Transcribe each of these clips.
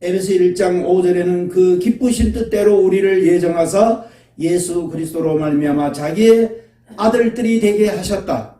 에베소 1장 5절에는 그 기쁘신 뜻대로 우리를 예정하사 예수 그리스도로 말미암아 자기의 아들들이 되게 하셨다.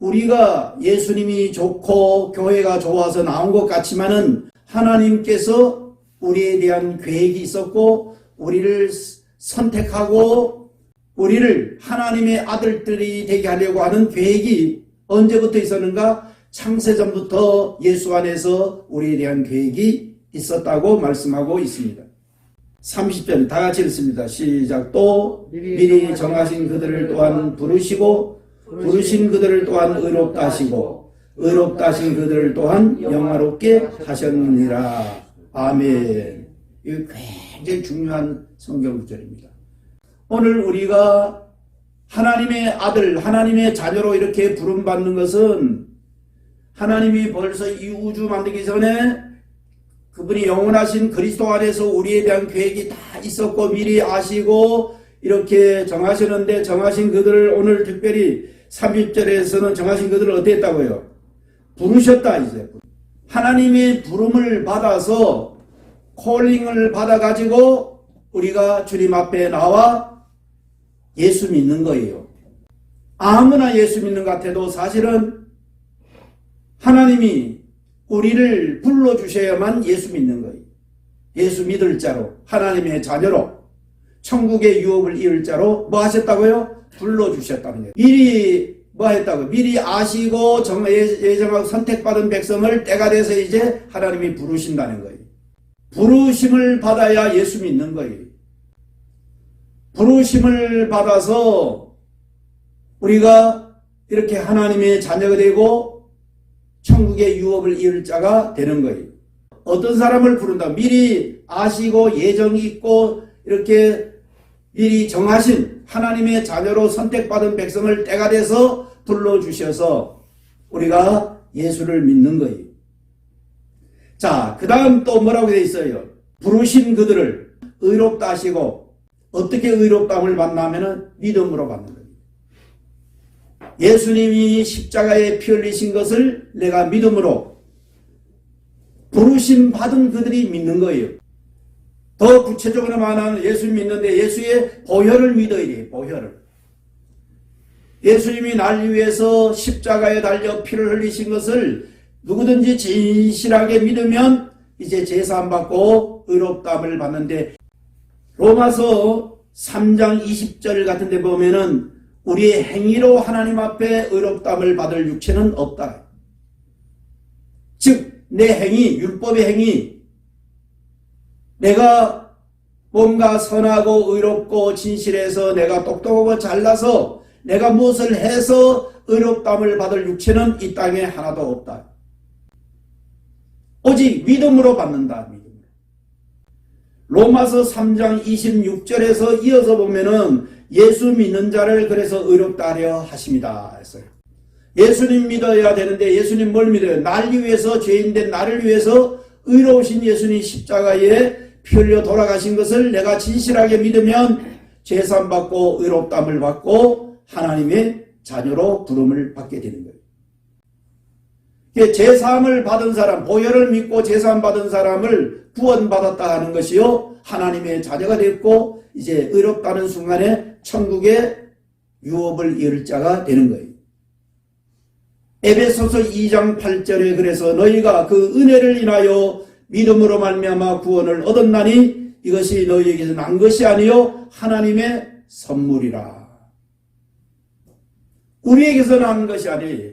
우리가 예수님이 좋고 교회가 좋아서 나온 것 같지만은 하나님께서 우리에 대한 계획이 있었고 우리를 선택하고 우리를 하나님의 아들들이 되게 하려고 하는 계획이 언제부터 있었는가? 창세전부터 예수 안에서 우리에 대한 계획이 있었다고 말씀하고 있습니다. 30절 다 같이 읽습니다. 시작. 또 미리 정하신 그들을 또한 부르시고 부르신 그들을 또한 의롭다 하시고 의롭다 하신 그들을 또한 영화롭게 하셨느니라. 아멘. 이거 굉장히 중요한 성경 구절입니다. 오늘 우리가 하나님의 아들, 하나님의 자녀로 이렇게 부름받는 것은 하나님이 벌써 이 우주 만들기 전에 그분이 영원하신 그리스도 안에서 우리에 대한 계획이 다 있었고 미리 아시고 이렇게 정하셨는데 정하신 그들을 오늘 특별히 30절에서는 정하신 그들을 어떻게 했다고요? 부르셨다 이제. 하나님의 부름을 받아서 콜링을 받아가지고 우리가 주님 앞에 나와 예수 믿는 거예요. 아무나 예수 믿는 것 같아도 사실은 하나님이 우리를 불러주셔야만 예수 믿는 거예요. 예수 믿을 자로 하나님의 자녀로 천국의 유업을 이을 자로 뭐 하셨다고요? 불러주셨다는 거예요. 미리 뭐 했다고? 미리 아시고 예정하고 선택받은 백성을 때가 돼서 이제 하나님이 부르신다는 거예요. 부르심을 받아야 예수 믿는 거예요. 부르심을 받아서 우리가 이렇게 하나님의 자녀가 되고 천국의 유업을 이을 자가 되는 거예요. 어떤 사람을 부른다? 미리 아시고 예정이 있고 이렇게 미리 정하신 하나님의 자녀로 선택받은 백성을 때가 돼서 불러주셔서 우리가 예수를 믿는 거예요. 자, 그 다음 또 뭐라고 되어 있어요? 부르신 그들을 의롭다 하시고 어떻게 의롭다함을 받나면은 믿음으로 받는 거예요. 예수님이 십자가에 피 흘리신 것을 내가 믿음으로 부르심 받은 그들이 믿는 거예요. 더 구체적으로 말하면 예수 믿는데 예수의 보혈을 믿어야 돼요. 보혈을. 예수님이 날 위해서 십자가에 달려 피를 흘리신 것을 누구든지 진실하게 믿으면 이제 제사함 받고 의롭다함을 받는데 로마서 3장 20절 같은 데 보면은 우리의 행위로 하나님 앞에 의롭다함을 받을 육체는 없다. 즉 내 행위, 율법의 행위, 내가 뭔가 선하고 의롭고 진실해서 내가 똑똑하고 잘나서 내가 무엇을 해서 의롭다함을 받을 육체는 이 땅에 하나도 없다. 오직 믿음으로 받는다. 믿음으로. 로마서 3장 26절에서 이어서 보면은 예수 믿는 자를 그래서 의롭다 하려 하십니다 했어요. 예수님 믿어야 되는데 예수님 뭘 믿어요? 날 위해서 죄인된 나를 위해서 의로우신 예수님 십자가에 피 흘려 돌아가신 것을 내가 진실하게 믿으면 제사함 받고 의롭다함을 받고 하나님의 자녀로 부름을 받게 되는 거예요. 제사함을 받은 사람, 보혈을 믿고 제사함 받은 사람을 구원받았다 하는 것이요 하나님의 자녀가 됐고 이제 의롭다는 순간에 천국의 유업을 이을 자가 되는 거예요. 에베소서 2장 8절에 그래서 너희가 그 은혜를 인하여 믿음으로 말미암아 구원을 얻었나니 이것이 너희에게서 난 것이 아니요 하나님의 선물이라. 우리에게서 난 것이 아니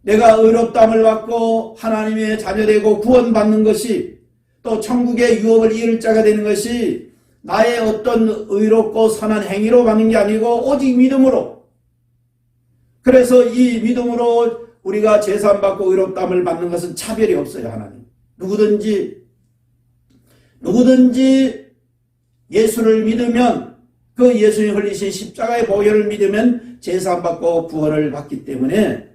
내가 의롭다함을 받고 하나님의 자녀되고 구원받는 것이 또 천국의 유업을 이을 자가 되는 것이 나의 어떤 의롭고 선한 행위로 받는 게 아니고 오직 믿음으로. 그래서 이 믿음으로 우리가 제사함 받고 의롭다함을 받는 것은 차별이 없어요. 하나님. 누구든지 예수를 믿으면 그 예수님 흘리신 십자가의 보혈을 믿으면 제사함 받고 구원을 받기 때문에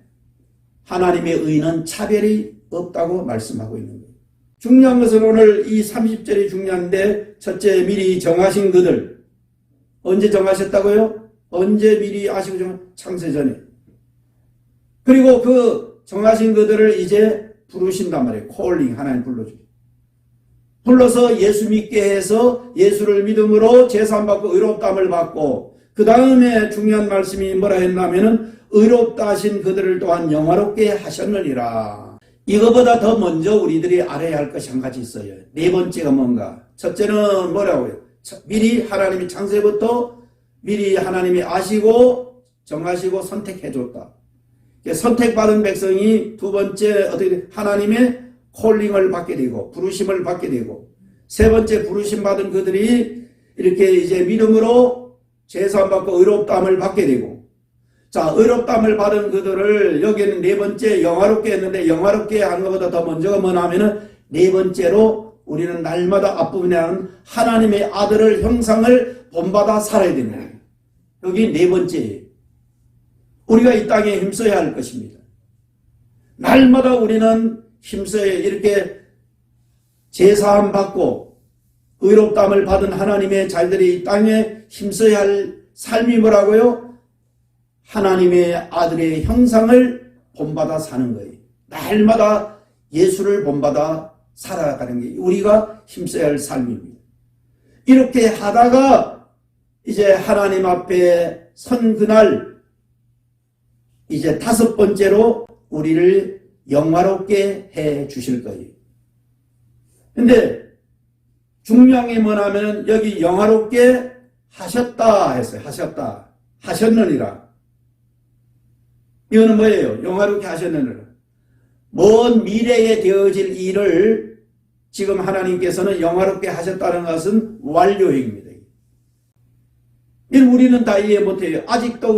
하나님의 의는 차별이 없다고 말씀하고 있는 거예요. 중요한 것은 오늘 이 30절이 중요한데 첫째 미리 정하신 그들. 언제 정하셨다고요? 언제 미리 아시고 창세전에. 그리고 그 정하신 그들을 이제 부르신단 말이에요. 콜링 하나님 불러주고. 불러서 예수 믿게 해서 예수를 믿음으로 제사함받고 의롭다함을 받고 그 다음에 중요한 말씀이 뭐라 했냐면은 의롭다 하신 그들을 또한 영화롭게 하셨느니라. 이거보다 더 먼저 우리들이 알아야 할 것이 한 가지 있어요. 네 번째가 뭔가? 첫째는 뭐라고요? 미리 하나님이 창세부터 미리 하나님이 아시고 정하시고 선택해 줬다. 선택받은 백성이 두 번째 어떻게 하나님의 콜링을 받게 되고 부르심을 받게 되고 세 번째 부르심 받은 그들이 이렇게 이제 믿음으로 제사함 받고 의롭다함을 받게 되고 자 의롭다함을 받은 그들을 여기는 네 번째 영화롭게 했는데 영화롭게 하는 것보다 더 먼저가 뭐냐면은 네 번째로 우리는 날마다 앞부분에 하는 하나님의 아들을 형상을 본받아 살아야 되는 거예요. 여기 네 번째예요. 우리가 이 땅에 힘써야 할 것입니다. 날마다 우리는 힘써야 이렇게 제사함 받고 의롭다함을 받은 하나님의 자녀들이 이 땅에 힘써야 할 삶이 뭐라고요? 하나님의 아들의 형상을 본받아 사는 거예요. 날마다 예수를 본받아 살아가는 게 우리가 힘써야 할 삶입니다. 이렇게 하다가 이제 하나님 앞에 선 그날 이제 다섯 번째로 우리를 영화롭게 해 주실 거예요. 근데 중요한 게 뭐냐면 여기 영화롭게 하셨다 했어요. 하셨다. 하셨느니라. 이거는 뭐예요? 영화롭게 하셨느니라. 먼 미래에 되어질 일을 지금 하나님께서는 영화롭게 하셨다는 것은 완료행입니다. 우리는 다 이해 못해요. 아직도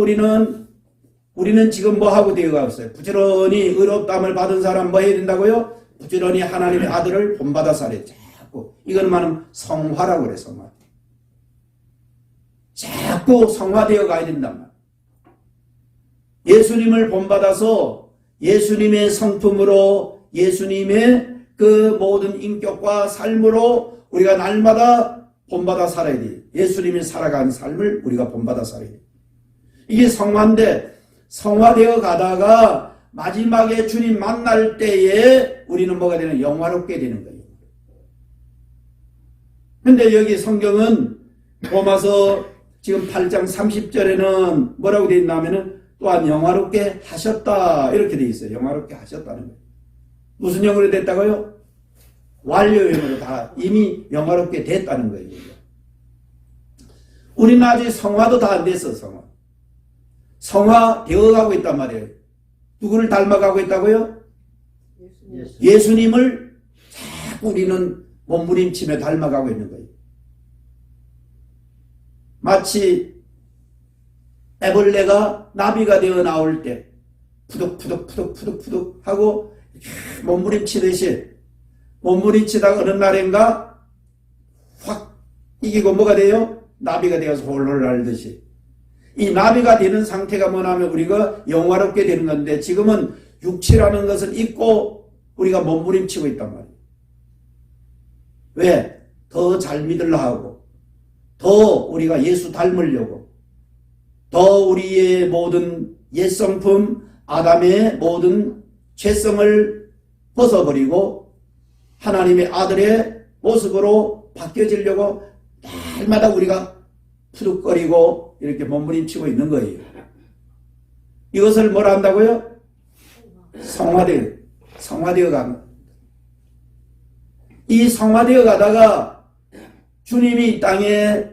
우리는 지금 뭐 하고 되어가고 있어요? 부지런히 의롭다함을 받은 사람 뭐 해야 된다고요? 부지런히 하나님의 아들을 본받아 살아야 자꾸. 이건 말하면 성화라고 그래, 성화. 자꾸 성화되어 가야 된단 말이에요. 예수님을 본받아서 예수님의 성품으로 예수님의 그 모든 인격과 삶으로 우리가 날마다 본받아 살아야 돼요. 예수님이 살아가는 삶을 우리가 본받아 살아야 돼요. 이게 성화인데 성화되어 가다가 마지막에 주님 만날 때에 우리는 뭐가 되는 영화롭게 되는 거예요. 근데 여기 성경은 로마서 지금 8장 30절에는 뭐라고 되어 있냐면은 또한 영화롭게 하셨다 이렇게 되어 있어요. 영화롭게 하셨다는 거예요. 무슨 영으로 됐다고요? 완료형으로 다 이미 영화롭게 됐다는 거예요. 우리는 아직 성화도 다 안 됐어. 성화 되어가고 있단 말이에요. 누구를 닮아가고 있다고요? 예수님을 자꾸 우리는 몸부림치며 닮아가고 있는 거예요. 마치 애벌레가 나비가 되어 나올 때 푸득푸득 하고 몸부림치듯이 몸부림치다가 어느 날인가 확 이기고 뭐가 돼요? 나비가 되어서 홀홀 날듯이 이 나비가 되는 상태가 뭐냐면 우리가 영화롭게 되는 건데 지금은 육체라는 것을 잊고 우리가 몸부림치고 있단 말이에요. 왜? 더 잘 믿으려 하고 더 우리가 예수 닮으려고 더 우리의 모든 옛성품 아담의 모든 죄성을 벗어버리고 하나님의 아들의 모습으로 바뀌어지려고 날마다 우리가 푸득거리고 이렇게 몸부림치고 있는 거예요. 이것을 뭐라 한다고요? 성화되어 가는. 이 성화되어 가다가 주님이 이 땅에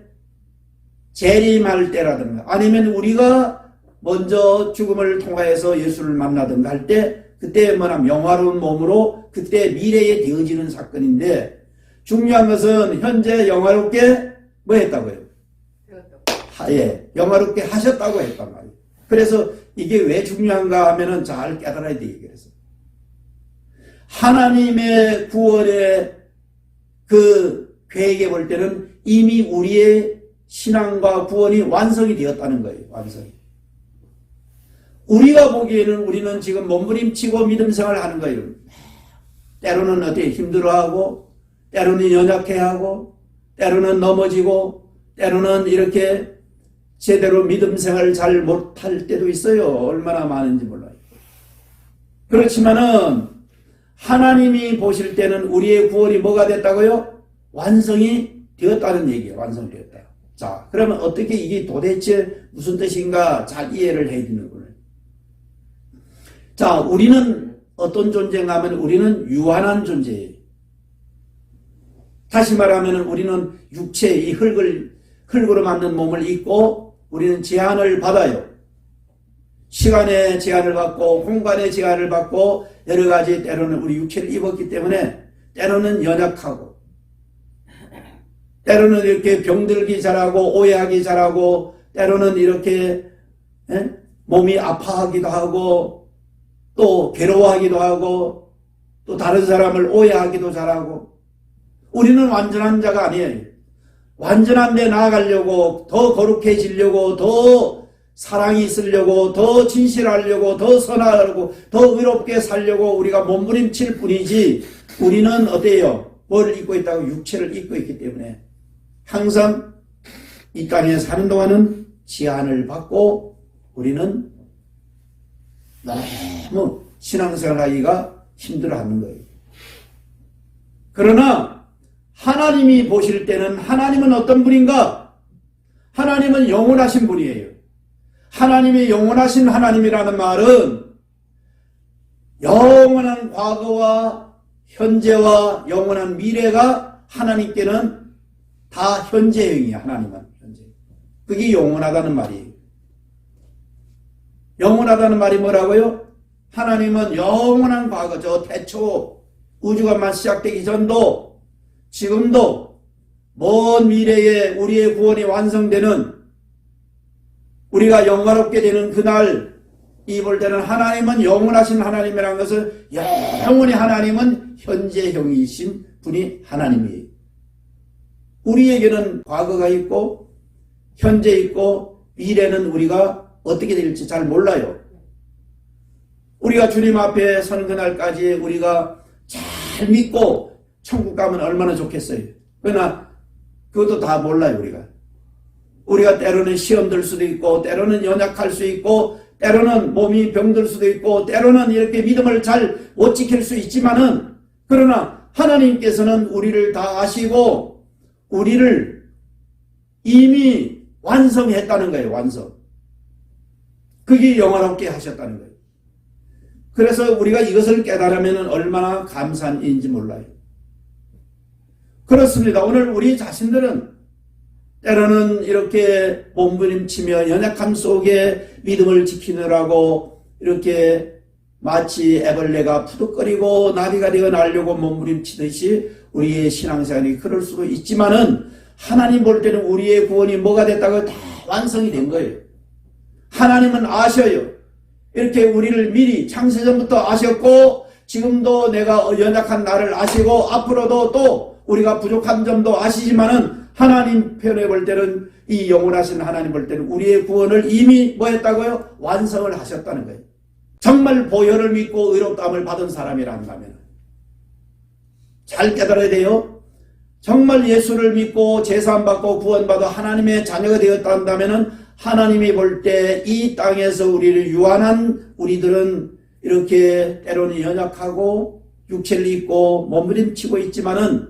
재림할 때라든가 아니면 우리가 먼저 죽음을 통하여서 예수를 만나든가 할 때 그때 뭐냐면 영화로운 몸으로 그때 미래에 되어지는 사건인데 중요한 것은 현재 영화롭게 뭐 했다고요? 예, 영화롭게 하셨다고 했단 말이에요. 그래서 이게 왜 중요한가 하면은 잘 깨달아야 돼. 그래서 하나님의 구원의 그 계획에 볼 때는 이미 우리의 신앙과 구원이 완성이 되었다는 거예요. 완성이. 우리가 보기에는 우리는 지금 몸부림치고 믿음 생활을 하는 거예요. 때로는 어떻게 힘들어하고 때로는 연약해하고 때로는 넘어지고 때로는 이렇게 제대로 믿음 생활을 잘 못할 때도 있어요. 얼마나 많은지 몰라요. 그렇지만은 하나님이 보실 때는 우리의 구원이 뭐가 됐다고요? 완성이 되었다는 얘기예요. 완성되었다. 자, 그러면 어떻게 이게 도대체 무슨 뜻인가 잘 이해를 해야 되는 거예요. 자, 우리는 어떤 존재인가 하면 우리는 유한한 존재예요. 다시 말하면 우리는 육체, 이 흙으로 만든 몸을 입고 우리는 제한을 받아요. 시간의 제한을 받고 공간의 제한을 받고 여러 가지 때로는 우리 육체를 입었기 때문에 때로는 연약하고 때로는 이렇게 병들기 잘하고 오해하기 잘하고 때로는 이렇게 몸이 아파하기도 하고 또 괴로워하기도 하고 또 다른 사람을 오해하기도 잘하고 우리는 완전한 자가 아니에요. 완전한 데 나아가려고 더 거룩해지려고 더 사랑이 있으려고 더 진실하려고 더 선하려고 더 의롭게 살려고 우리가 몸부림칠 뿐이지 우리는 어때요? 뭘 입고 있다고? 육체를 입고 있기 때문에 항상 이 땅에 사는 동안은 제한을 받고 우리는 너무 신앙생활 하기가 힘들어하는 거예요. 그러나 하나님이 보실 때는 하나님은 어떤 분인가? 하나님은 영원하신 분이에요. 하나님이 영원하신 하나님이라는 말은 영원한 과거와 현재와 영원한 미래가 하나님께는 다 현재형이에요. 하나님은 현재. 그게 영원하다는 말이에요. 영원하다는 말이 뭐라고요? 하나님은 영원한 과거, 저 태초 우주가 시작되기 전도 지금도 먼 미래에 우리의 구원이 완성되는 우리가 영광롭게 되는 그날 이 볼 때는 하나님은 영원하신 하나님이라는 것을 영원히 하나님은 현재형이신 분이 하나님이에요. 우리에게는 과거가 있고 현재 있고 미래는 우리가 어떻게 될지 잘 몰라요. 우리가 주님 앞에 서는 그날까지 우리가 잘 믿고 천국 가면 얼마나 좋겠어요. 그러나 그것도 다 몰라요. 우리가 때로는 시험 들 수도 있고 때로는 연약할 수 있고 때로는 몸이 병들 수도 있고 때로는 이렇게 믿음을 잘 못 지킬 수 있지만은 그러나 하나님께서는 우리를 다 아시고 우리를 이미 완성했다는 거예요. 완성. 그게 영원롭게 하셨다는 거예요. 그래서 우리가 이것을 깨달으면 얼마나 감사한 일인지 몰라요. 그렇습니다. 오늘 우리 자신들은 때로는 이렇게 몸부림치며 연약함 속에 믿음을 지키느라고 이렇게 마치 애벌레가 푸득거리고 나비가 되어 날려고 몸부림치듯이 우리의 신앙생활이 그럴 수도 있지만은 하나님 볼 때는 우리의 구원이 뭐가 됐다고 다 완성이 된 거예요. 하나님은 아셔요. 이렇게 우리를 미리 창세전부터 아셨고 지금도 내가 연약한 나를 아시고 앞으로도 또 우리가 부족한 점도 아시지만은 하나님 편에 볼 때는 이 영원하신 하나님 볼 때는 우리의 구원을 이미 뭐 했다고요? 완성을 하셨다는 거예요. 정말 보혈을 믿고 의롭다함을 받은 사람이라 한다면 잘 깨달아야 돼요. 정말 예수를 믿고 제사함 받고 구원받아 하나님의 자녀가 되었다 한다면 하나님이 볼 때 이 땅에서 우리를 유한한 우리들은 이렇게 때로는 연약하고 육체를 입고 몸부림치고 있지만은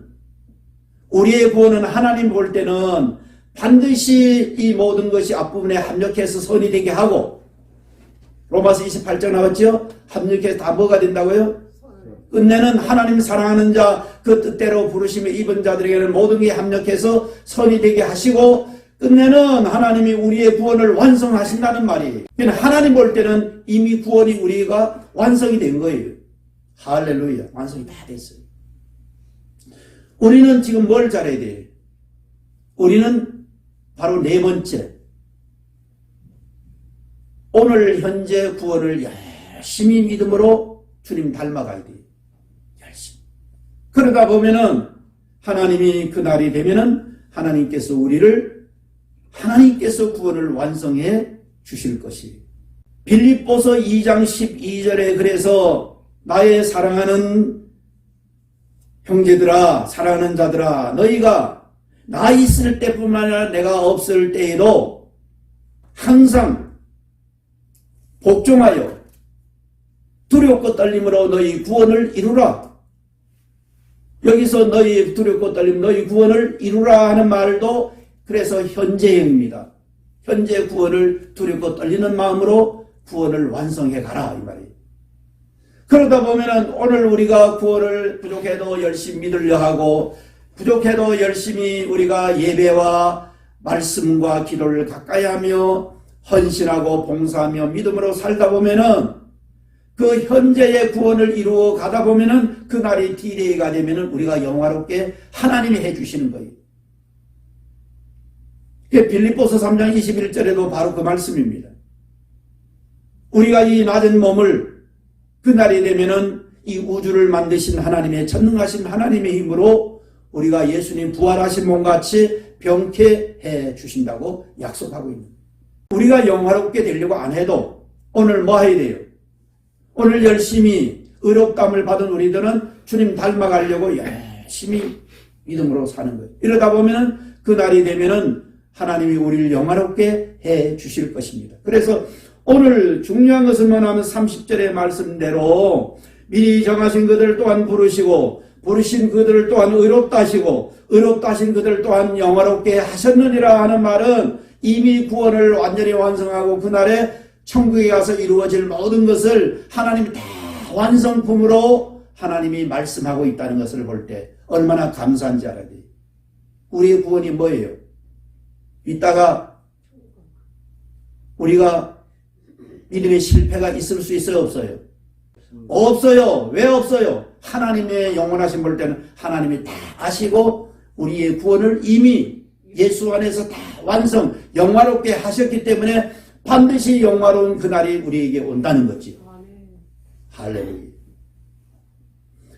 우리의 구원은 하나님 볼 때는 반드시 이 모든 것이 앞부분에 합력해서 선이 되게 하고 로마서 28장 나왔죠? 합력해서 다 뭐가 된다고요? 끝내는 하나님 사랑하는 자 그 뜻대로 부르심에 입은 자들에게는 모든 게 합력해서 선이 되게 하시고 끝내는 하나님이 우리의 구원을 완성하신다는 말이에요. 하나님 볼 때는 이미 구원이 우리가 완성이 된 거예요. 할렐루야. 완성이 다 됐어요. 우리는 지금 뭘 잘해야 돼요? 우리는 바로 네 번째. 오늘 현재 구원을 열심히 믿음으로 주님 닮아가야 돼요. 열심히. 그러다 보면은 하나님이 그날이 되면은 하나님께서 구원을 완성해 주실 것이에요. 빌립보서 2장 12절에 그래서 나의 사랑하는 형제들아 사랑하는 자들아 너희가 나 있을 때뿐만 아니라 내가 없을 때에도 항상 복종하여 두렵고 떨림으로 너희 구원을 이루라. 여기서 너희 두렵고 떨림 너희 구원을 이루라 하는 말도 그래서 현재형입니다. 현재 구원을 두렵고 떨리는 마음으로 구원을 완성해 가라 이 말이에요. 그러다 보면은 오늘 우리가 구원을 부족해도 열심히 믿으려 하고 부족해도 열심히 우리가 예배와 말씀과 기도를 가까이 하며 헌신하고 봉사하며 믿음으로 살다 보면은 그 현재의 구원을 이루어 가다 보면은 그날이 디데이가 되면은 우리가 영화롭게 하나님이 해주시는 거예요. 빌립보서 3장 21절에도 바로 그 말씀입니다. 우리가 이 낮은 몸을 그날이 되면은 이 우주를 만드신 하나님의 전능하신 하나님의 힘으로 우리가 예수님 부활하신 몸같이 병쾌해 주신다고 약속하고 있는 거예요. 우리가 영화롭게 되려고 안 해도 오늘 뭐 해야 돼요? 오늘 열심히 의롭다함을 받은 우리들은 주님 닮아가려고 열심히 믿음으로 사는 거예요. 이러다 보면은 그날이 되면은 하나님이 우리를 영화롭게 해 주실 것입니다. 그래서 오늘 중요한 것은 뭐냐면 30절의 말씀대로 미리 정하신 그들 또한 부르시고 부르신 그들을 또한 의롭다 하시고 의롭다 하신 그들 또한 영화롭게 하셨느니라 하는 말은 이미 구원을 완전히 완성하고 그날에 천국에 가서 이루어질 모든 것을 하나님이 다 완성품으로 하나님이 말씀하고 있다는 것을 볼 때 얼마나 감사한지 알아야 돼요. 우리의 구원이 뭐예요? 이따가 우리가 믿음의 실패가 있을 수 있어요? 없어요? 없어요. 왜 없어요? 하나님의 영원하신 볼 때는 하나님이 다 아시고 우리의 구원을 이미 예수 안에서 다 완성, 영화롭게 하셨기 때문에 반드시 영화로운 그날이 우리에게 온다는 거지. 할렐루야.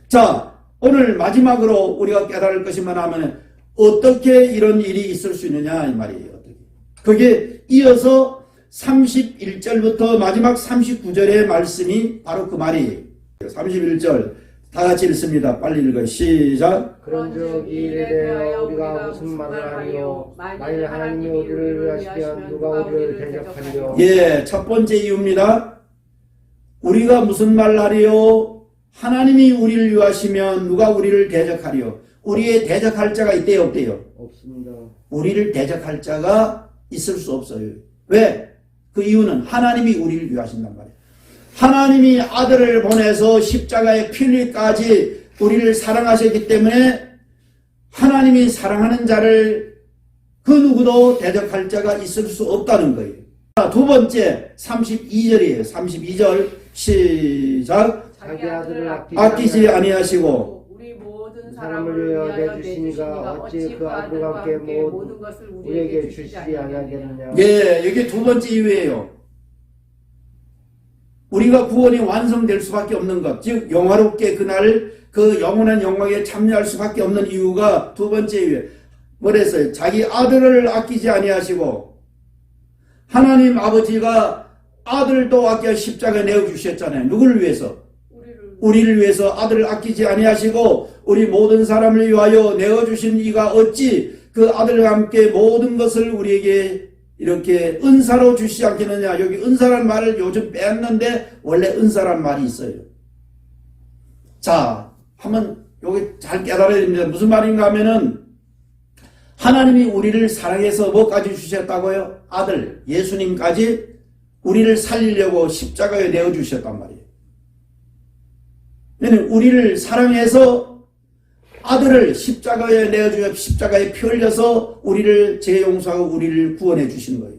자, 오늘 마지막으로 우리가 깨달을 것이 뭐냐면 어떻게 이런 일이 있을 수 있느냐 이 말이에요. 어떻게. 그게 이어서 31절부터 마지막 39절의 말씀이 바로 그 말이에요. 31절 다 같이 읽습니다. 빨리 읽어요. 시작. 그런즉 이 일에 대하여 우리가 무슨 말을 하리요? 만일 하나님이 우리를 위하시면 누가 우리를 대적하리요? 예, 첫 번째 이유입니다. 우리가 무슨 말을 하리요? 하나님이 우리를 위하시면 누가 우리를 대적하리요? 우리의 대적할 자가 있대요, 없대요? 없습니다. 우리를 대적할 자가 있을 수 없어요. 왜? 그 이유는 하나님이 우리를 위하신단 말이에요. 하나님이 아들을 보내서 십자가의 피 흘리기까지 우리를 사랑하셨기 때문에 하나님이 사랑하는 자를 그 누구도 대적할 자가 있을 수 없다는 거예요. 두 번째 32절이에요. 32절 시작. 자기 아들을 아끼지 아니하시고 우리 모든 사람을 위하여 내주시니가 어찌 그 아들과 함께 모든 것을 우리에게 주시지 아니하겠느냐. 예, 여기 두 번째 이유예요. 우리가 구원이 완성될 수밖에 없는 것, 즉 영화롭게 그날 그 영원한 영광에 참여할 수밖에 없는 이유가 두 번째 이유예요. 뭐랬어요? 자기 아들을 아끼지 아니하시고 하나님 아버지가 아들도 아껴 십자가에 내어주셨잖아요. 누구를 위해서? 우리를 위해서 아들을 아끼지 아니하시고 우리 모든 사람을 위하여 내어주신 이가 어찌 그 아들과 함께 모든 것을 우리에게 이렇게 은사로 주시지 않겠느냐. 여기 은사란 말을 요즘 뺐는데 원래 은사란 말이 있어요. 자, 한번 여기 잘 깨달아야 됩니다. 무슨 말인가 하면은 하나님이 우리를 사랑해서 뭐까지 주셨다고요? 아들, 예수님까지 우리를 살리려고 십자가에 내어주셨단 말이에요. 우리를 사랑해서 아들을 십자가에 내어주어 십자가에 피 흘려서 우리를 재용서하고 우리를 구원해 주신 거예요.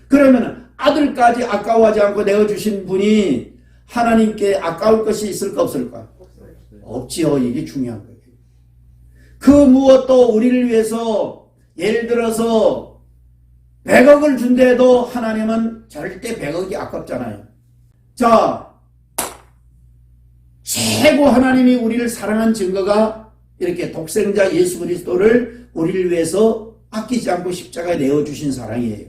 그러면 아들까지 아까워하지 않고 내어주신 분이 하나님께 아까울 것이 있을까 없을까? 없지요. 이게 중요한 거예요. 그 무엇도 우리를 위해서 예를 들어서 100억을 준대도 하나님은 절대 100억이 아깝잖아요. 자, 최고 하나님이 우리를 사랑한 증거가 이렇게 독생자 예수 그리스도를 우리를 위해서 아끼지 않고 십자가에 내어주신 사랑이에요.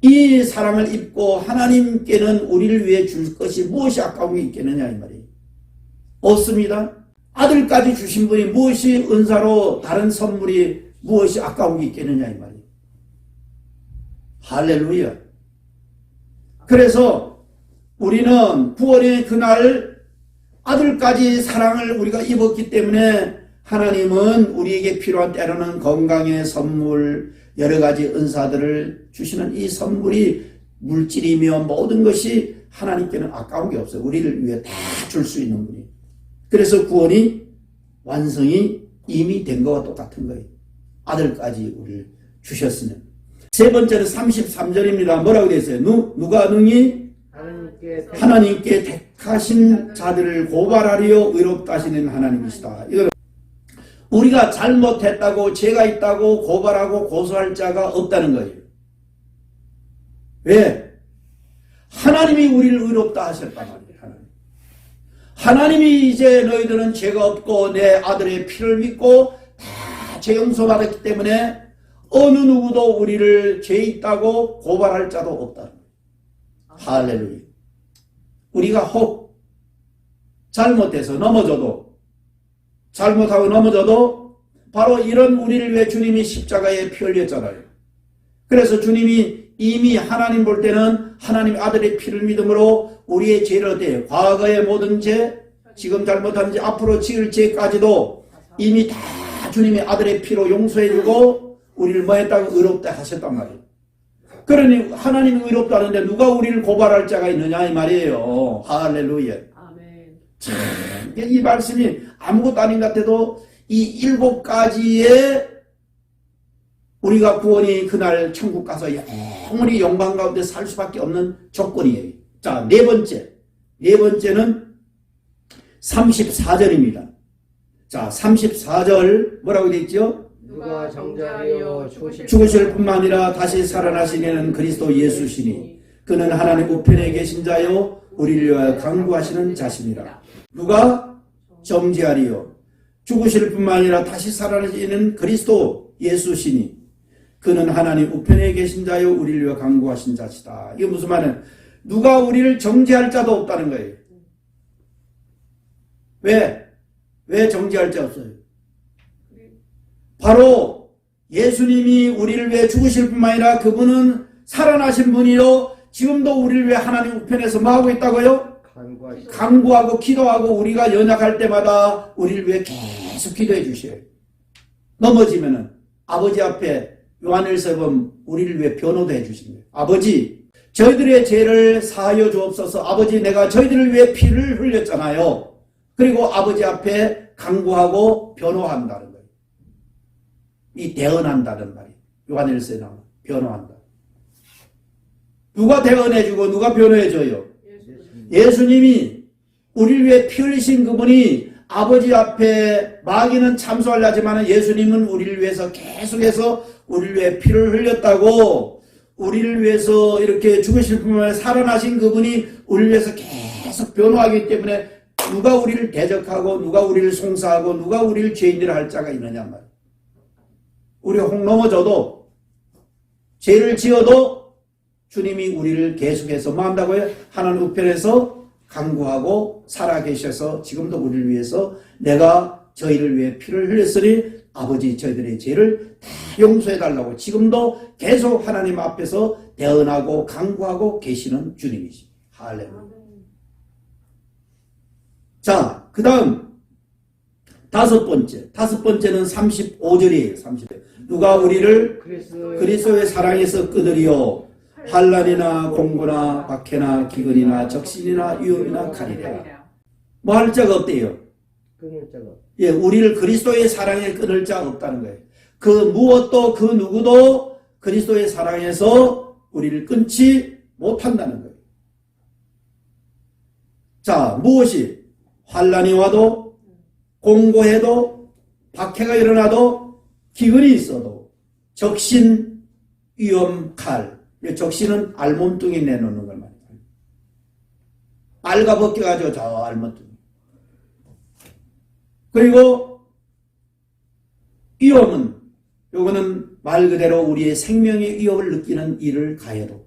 이 사랑을 입고 하나님께는 우리를 위해 줄 것이 무엇이 아까운 게 있겠느냐 이 말이에요. 없습니다. 아들까지 주신 분이 무엇이 은사로 다른 선물이 무엇이 아까운 게 있겠느냐 이 말이에요. 할렐루야. 그래서 우리는 구원의 그날 아들까지 사랑을 우리가 입었기 때문에 하나님은 우리에게 필요한 때로는 건강의 선물, 여러 가지 은사들을 주시는 이 선물이 물질이며 모든 것이 하나님께는 아까운 게 없어요. 우리를 위해 다 줄 수 있는 분이. 그래서 구원이 완성이 이미 된 것과 똑같은 거예요. 아들까지 우리를 주셨으면. 세 번째는 33절입니다. 뭐라고 되어 있어요? 누가 능히 하나님께 택하신 자들을 고발하려 의롭다 하시는 하나님이시다. 이거는 우리가 잘못했다고 죄가 있다고 고발하고 고소할 자가 없다는 거예요. 왜? 하나님이 우리를 의롭다 하셨단 말이에요. 하나님이 이제 너희들은 죄가 없고 내 아들의 피를 믿고 다 죄 용서받았기 때문에 어느 누구도 우리를 죄 있다고 고발할 자도 없다는 거예요. 할렐루야. 우리가 혹 잘못해서 잘못하고 넘어져도 바로 이런 우리를 위해 주님이 십자가에 피 흘렸잖아요. 그래서 주님이 이미 하나님 볼 때는 하나님 아들의 피를 믿음으로 우리의 죄를 어때요? 과거의 모든 죄, 지금 잘못한 죄, 앞으로 지을 죄까지도 이미 다 주님의 아들의 피로 용서해주고 우리를 뭐 했다고 의롭다 하셨단 말이에요. 그러니 하나님이 의롭다 하는데 누가 우리를 고발할 자가 있느냐 이 말이에요. 할렐루야. 아멘. 참, 이 말씀이 아무것도 아닌 것 같아도 이 7가지의 우리가 구원이 그날 천국 가서 영원히 영광 가운데 살 수밖에 없는 조건이에요. 자, 네 번째는 34절입니다. 자, 34절 뭐라고 되어 있죠? 누가 정죄하여 죽으실 뿐만 아니라 다시 살아나시는 그리스도 예수시니 그는 하나님 우편에 계신 자요 우리를 위하여 강구하시는 자십니다. 누가 정죄하리요 죽으실 뿐만 아니라 다시 살아나시는 그리스도 예수시니 그는 하나님 우편에 계신 자요 우리를 위하여 강구하신 자시다. 이게 무슨 말이에요? 누가 우리를 정죄할 자도 없다는 거예요. 왜 정죄할 자 없어요? 바로 예수님이 우리를 위해 죽으실 뿐만 아니라 그분은 살아나신 분이요 지금도 우리를 위해 하나님 우편에서 뭐하고 있다고요? 간구하고 기도하고 우리가 연약할 때마다 우리를 위해 계속 기도해 주셔요. 넘어지면은 아버지 앞에 요한일서 보면 우리를 위해 변호도 해 주신 거예요. 아버지 저희들의 죄를 사하여 주옵소서. 아버지 내가 저희들을 위해 피를 흘렸잖아요. 그리고 아버지 앞에 간구하고 변호한다는 거예요. 이 대언한다는 말이에요. 요한일서에 나오는 변호한다. 누가 대언해주고 누가 변호해줘요? 예수님이 우리를 위해 피 흘리신 그분이 아버지 앞에 마귀는 참소하려 하지만 예수님은 우리를 위해서 계속해서 우리를 위해 피를 흘렸다고 우리를 위해서 이렇게 죽으실 뿐만 아니라 살아나신 그분이 우리를 위해서 계속 변호하기 때문에 누가 우리를 대적하고 누가 우리를 송사하고 누가 우리를 죄인이라 할 자가 있느냐 말이에요. 우리가 혹 넘어져도 죄를 지어도 주님이 우리를 계속해서 뭐 한다고요? 하나님 우편에서 간구하고 살아계셔서 지금도 우리를 위해서 내가 저희를 위해 피를 흘렸으니 아버지 저희들의 죄를 다 용서해달라고 지금도 계속 하나님 앞에서 대언하고 간구하고 계시는 주님이십니다. 할렐루야. 자, 그 다음 다섯 번째는 35절이에요. 35절. 누가 우리를 그리스도의 사랑에서 끊으리요 환난이나 공고나 박해나 기근이나 적신이나 위험이나 칼이라. 뭐 할 자가 없대요. 끊을 자가. 예, 우리를 그리스도의 사랑에 끊을 자가 없다는 거예요. 그 무엇도 그 누구도 그리스도의 사랑에서 우리를 끊지 못한다는 거예요. 자, 무엇이 환난이 와도 공고해도 박해가 일어나도 기근이 있어도 적신 위험 칼. 적신은 알몸뚱이 내놓는 걸 말이에요. 알가 벗겨가지고 저 알몸뚱이. 그리고 위험은 요거는 말 그대로 우리의 생명의 위협을 느끼는 일을 가해도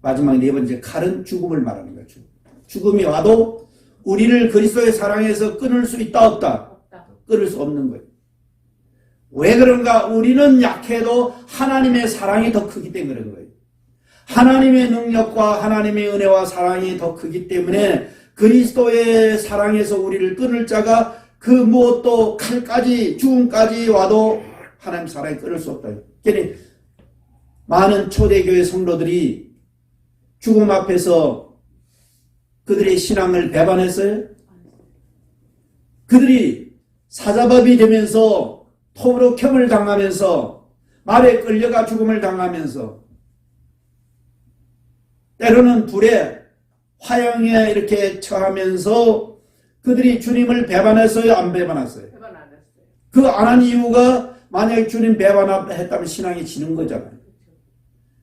마지막 네 번째 칼은 죽음을 말하는 거죠. 죽음이 와도 우리를 그리스도의 사랑에서 끊을 수 있다 없다? 끊을 수 없는 거예요. 왜 그런가? 우리는 약해도 하나님의 사랑이 더 크기 때문에 그런 거예요. 하나님의 능력과 하나님의 은혜와 사랑이 더 크기 때문에 그리스도의 사랑에서 우리를 끊을 자가 그 무엇도 칼까지 죽음까지 와도 하나님 사랑이 끊을 수 없다. 그러니 많은 초대교회 성도들이 죽음 앞에서 그들의 신앙을 배반했어요. 그들이 사자밥이 되면서 톱으로 켬을 당하면서 말에 끌려가 죽음을 당하면서 때로는 불에 화형에 이렇게 처하면서 그들이 주님을 배반했어요? 안 배반했어요? 배반 안 했어요. 그 안 한 이유가 만약에 주님 배반했다면 신앙이 지는 거잖아요.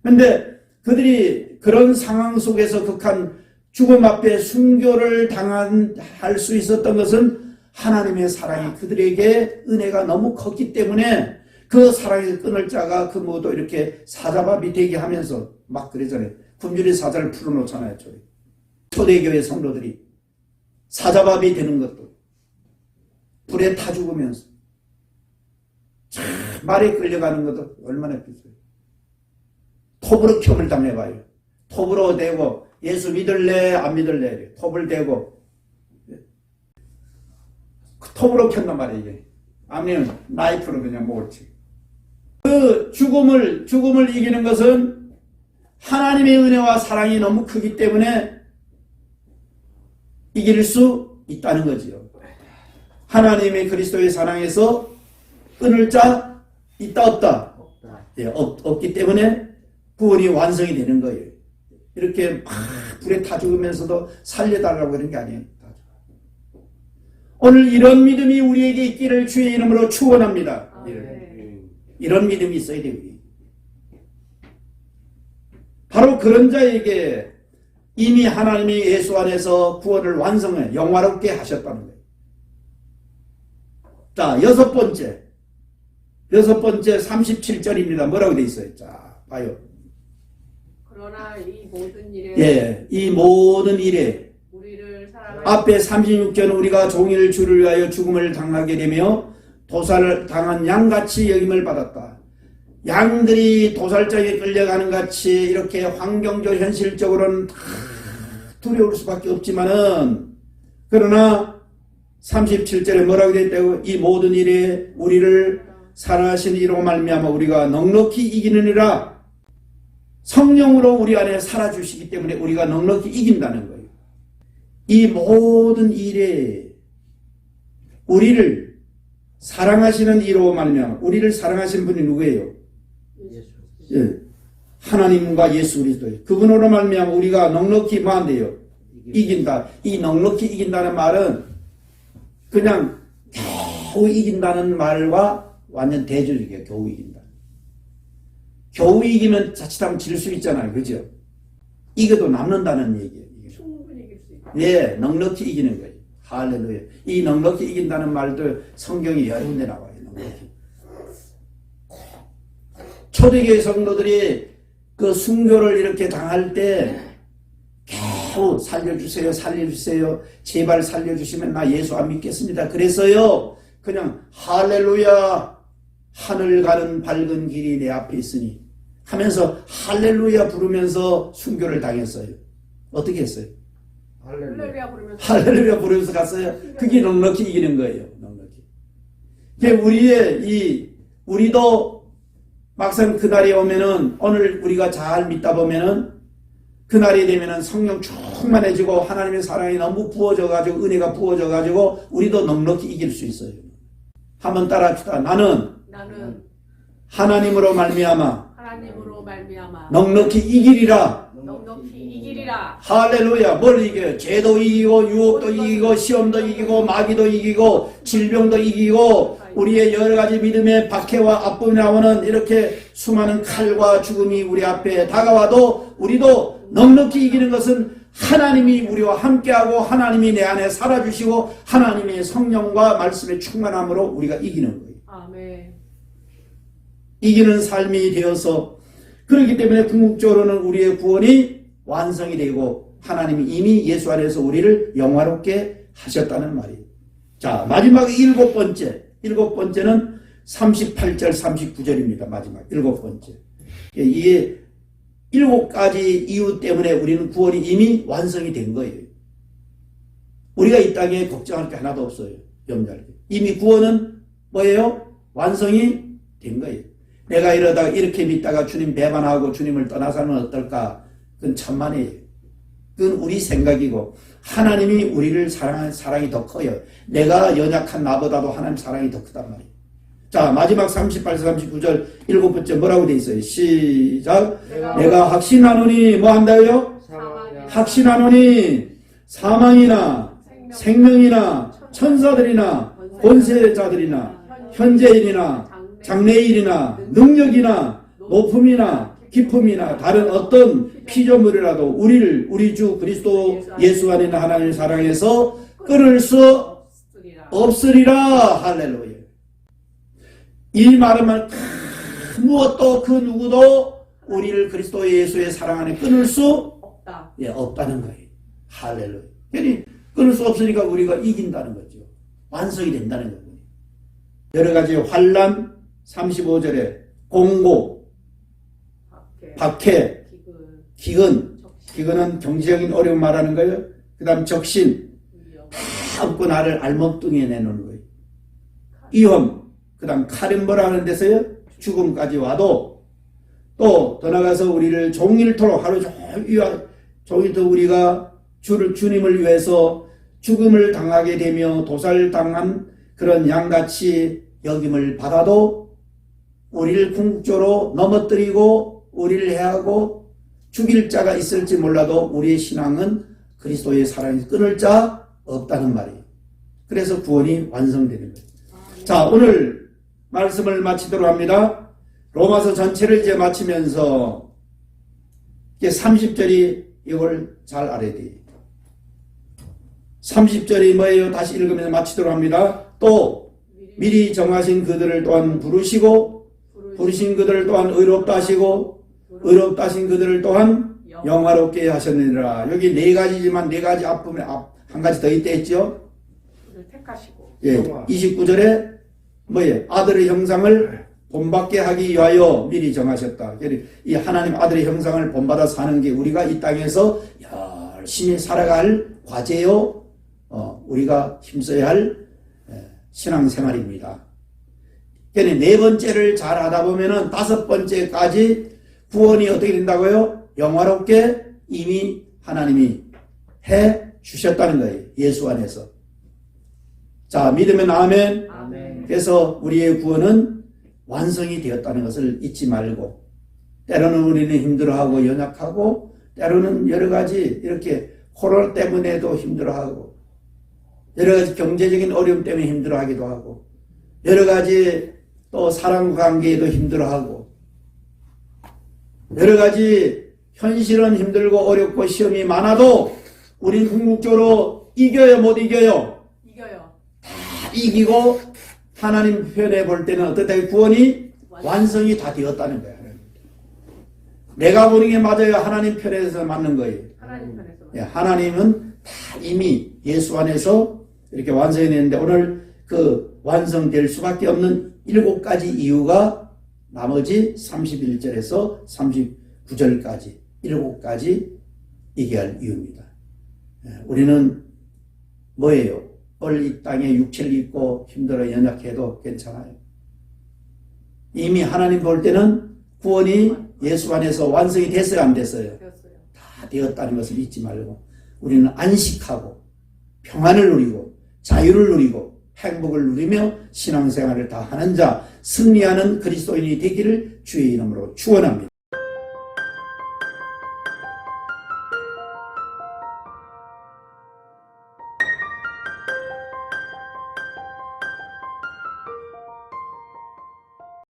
그런데 그들이 그런 상황 속에서 극한 죽음 앞에 순교를 할 수 있었던 것은 하나님의 사랑이 그들에게 은혜가 너무 컸기 때문에 그 사랑의 끊을 자가 그 모두 이렇게 사자밥이 되게 하면서 막 그러잖아요. 굶주린 사자를 풀어놓잖아요. 초대교회 성도들이 사자밥이 되는 것도 불에 타 죽으면서 참 말에 끌려가는 것도 얼마나 비싸요. 톱으로 켬을 당해봐요. 톱으로 대고 예수 믿을래 안 믿을래 톱을 대고 톱으로 켠단 말이에요. 이게. 아니면 나이프로 그냥 먹을지. 그 죽음을 이기는 것은 하나님의 은혜와 사랑이 너무 크기 때문에 이길 수 있다는 거지요. 하나님의 그리스도의 사랑에서 끊을 자 있다 없다? 예, 없기 때문에 구원이 완성이 되는 거예요. 이렇게 막 불에 타 죽으면서도 살려달라고 그런 게 아니에요. 오늘 이런 믿음이 우리에게 있기를 주의 이름으로 축원합니다. 이런 믿음이 있어야 돼요. 바로 그런 자에게 이미 하나님이 예수 안에서 구원을 완성해 영화롭게 하셨다는 거예요. 자, 여섯 번째 37절입니다. 뭐라고 돼 있어요? 자, 봐요. 그러나 이 모든 일에 예, 이 모든 일에 우리를 사랑하는 앞에 36절은 우리가 종일 주를 위하여 죽음을 당하게 되며 도살을 당한 양같이 여김을 받았다. 양들이 도살장에 끌려가는 같이 이렇게 환경적 현실적으로는 다 두려울 수밖에 없지만은 그러나 37절에 뭐라고 되어 있다고? 이 모든 일에 우리를 사랑하신 이로 말미암아 우리가 넉넉히 이기느니라. 성령으로 우리 안에 살아주시기 때문에 우리가 넉넉히 이긴다는 거예요. 이 모든 일에 우리를 사랑하시는 이로 말미암아 우리를 사랑하시는 분이 누구예요? 예, 하나님과 예수 그리스도예요. 그분으로 말미암아 우리가 넉넉히 뭐 한대요? 이긴다. 이 넉넉히 이긴다는 말은 그냥 겨우 이긴다는 말과 완전 대조적이에요. 겨우 이긴다. 겨우 이기면 자칫하면 질 수 있잖아요. 그죠? 이겨도 남는다는 얘기예요. 충분히 이길 수 있다. 예, 넉넉히 이기는 거예요. 할렐루야. 이 넉넉히 이긴다는 말도 성경이 여러 군데 나와요. 넉넉히. 초대교회 성도들이 그 순교를 이렇게 당할 때 겨우 살려주세요. 제발 살려주시면 나 예수 안 믿겠습니다. 그래서요, 그냥 할렐루야, 하늘 가는 밝은 길이 내 앞에 있으니 하면서 할렐루야 부르면서 순교를 당했어요. 어떻게 했어요? 할렐루야 부르면서 할렐루야 부르면서 갔어요. 그게 넉넉히 이기는 거예요. 넉넉히. 우리도 막상 그날이 오면은 오늘 우리가 잘 믿다 보면은 그날이 되면은 성령 충만해지고 하나님의 사랑이 너무 부어져가지고 은혜가 부어져가지고 우리도 넉넉히 이길 수 있어요. 한번 따라합시다. 나는 하나님으로 말미암아 넉넉히 이기리라. 넉넉히 이기리라. 할렐루야. 뭘 이겨요? 죄도 이기고 유혹도 이기고 시험도 이기고 마귀도 이기고 질병도 이기고 우리의 여러 가지 믿음의 박해와 아픔이 나오는 이렇게 수많은 칼과 죽음이 우리 앞에 다가와도 우리도 넉넉히 이기는 것은 하나님이 우리와 함께하고 하나님이 내 안에 살아주시고 하나님의 성령과 말씀의 충만함으로 우리가 이기는 거예요. 아멘. 이기는 삶이 되어서 그렇기 때문에 궁극적으로는 우리의 구원이 완성이 되고 하나님이 이미 예수 안에서 우리를 영화롭게 하셨다는 말이에요. 자, 마지막 일곱 번째는 38절 39절입니다. 마지막 일곱 번째. 이게 일곱 가지 이유 때문에 우리는 구원이 이미 완성이 된 거예요. 우리가 이 땅에 걱정할 게 하나도 없어요. 염려할 때. 이미 구원은 뭐예요? 완성이 된 거예요. 내가 이러다가 이렇게 믿다가 주님 배반하고 주님을 떠나서는 어떨까? 그건 천만에요. 그건 우리 생각이고 하나님이 우리를 사랑하는 사랑이 더 커요. 내가 연약한 나보다도 하나님 사랑이 더 크단 말이에요. 자, 마지막 38절 39절 일곱 번째 뭐라고 돼 있어요? 시작. 내가 확신하노니 뭐 한다고요? 확신하노니 사망이나 생명이나 천사들이나 권세자들이나 현재일이나 장래일이나 능력이나 높음이나 깊음이나 다른 어떤 피조물이라도 우리를 우리 주 그리스도 예수 안에 있는 하나님을 사랑해서 끊을 수 없으리라. 할렐루야. 이 말은 무엇도 그 누구도 우리를 그리스도 예수의 사랑 안에 끊을 수 없다. 없다는 거예요. 할렐루야. 그러니 끊을 수 없으니까 우리가 이긴다는 거죠. 완성이 된다는 거예요. 여러 가지 환난 35절에 공고, 박해, 기근은 경제적인 어려움 말하는 거예요. 그 다음 적신, 다 없고 나를 알몸뚱이에 내놓는 거예요. 위험, 그 다음 칼은 뭐라 하는 데서요? 죽음까지 와도 또 더 나가서 우리를 종일토록 하루 종일토록 우리가 주님을 위해서 죽음을 당하게 되며 도살당한 그런 양같이 여김을 받아도 우리를 궁극적으로 넘어뜨리고 우리를 해하고 죽일 자가 있을지 몰라도 우리의 신앙은 그리스도의 사랑이 끊을 자 없다는 말이에요. 그래서 구원이 완성되는 거예요. 자, 오늘 말씀을 마치도록 합니다. 로마서 전체를 이제 마치면서 이게 30절이 이걸 잘 알아야 돼요. 30절이 뭐예요? 다시 읽으면서 마치도록 합니다. 또 미리 정하신 그들을 또한 부르신 그들을 또한 의롭다 하시고 의롭다 하신 그들을 또한 영화롭게 하셨느니라. 여기 네 가지지만 네 가지 앞부분에 한 가지 더 있다 했죠? 택하시고. 예, 29절에 뭐예요? 아들의 형상을 본받게 하기 위하여 미리 정하셨다. 이 하나님 아들의 형상을 본받아 사는 게 우리가 이 땅에서 열심히 살아갈 과제요. 우리가 힘써야 할 신앙생활입니다. 그러니까 네 번째를 잘 하다 보면은 다섯 번째까지 구원이 어떻게 된다고요? 영화롭게 이미 하나님이 해 주셨다는 거예요. 예수 안에서. 자, 믿으면 아멘. 아멘. 그래서 우리의 구원은 완성이 되었다는 것을 잊지 말고, 때로는 우리는 힘들어하고 연약하고, 때로는 여러 가지 이렇게 코로나 때문에도 힘들어하고, 여러 가지 경제적인 어려움 때문에 힘들어하기도 하고, 여러 가지 또 사람 관계에도 힘들어하고, 여러 가지 현실은 힘들고 어렵고 시험이 많아도 우리는 궁극적으로 이겨요, 못 이겨요? 이겨요. 다 이기고 하나님 편에 볼 때는 어떻게 구원이 완성이 다 되었다는 거예요. 내가 보는 게 맞아요? 하나님 편에서 맞는 거예요. 하나님 편에서. 예, 하나님은 다 이미 예수 안에서 이렇게 완성이 됐는데 오늘 그 완성될 수밖에 없는 7가지 이유가 나머지 31절에서 39절까지 7가지 얘기할 이유입니다. 예, 우리는 뭐예요? 이 땅에 육체를 입고 힘들어 연약해도 괜찮아요. 이미 하나님 볼 때는 구원이 예수 안에서 완성이 됐어요, 안 됐어요? 되었어요. 다 되었다는 것을 잊지 말고 우리는 안식하고 평안을 누리고 자유를 누리고 행복을 누리며 신앙생활을 다 하는 자, 승리하는 그리스도인이 되기를 주의 이름으로 축원합니다.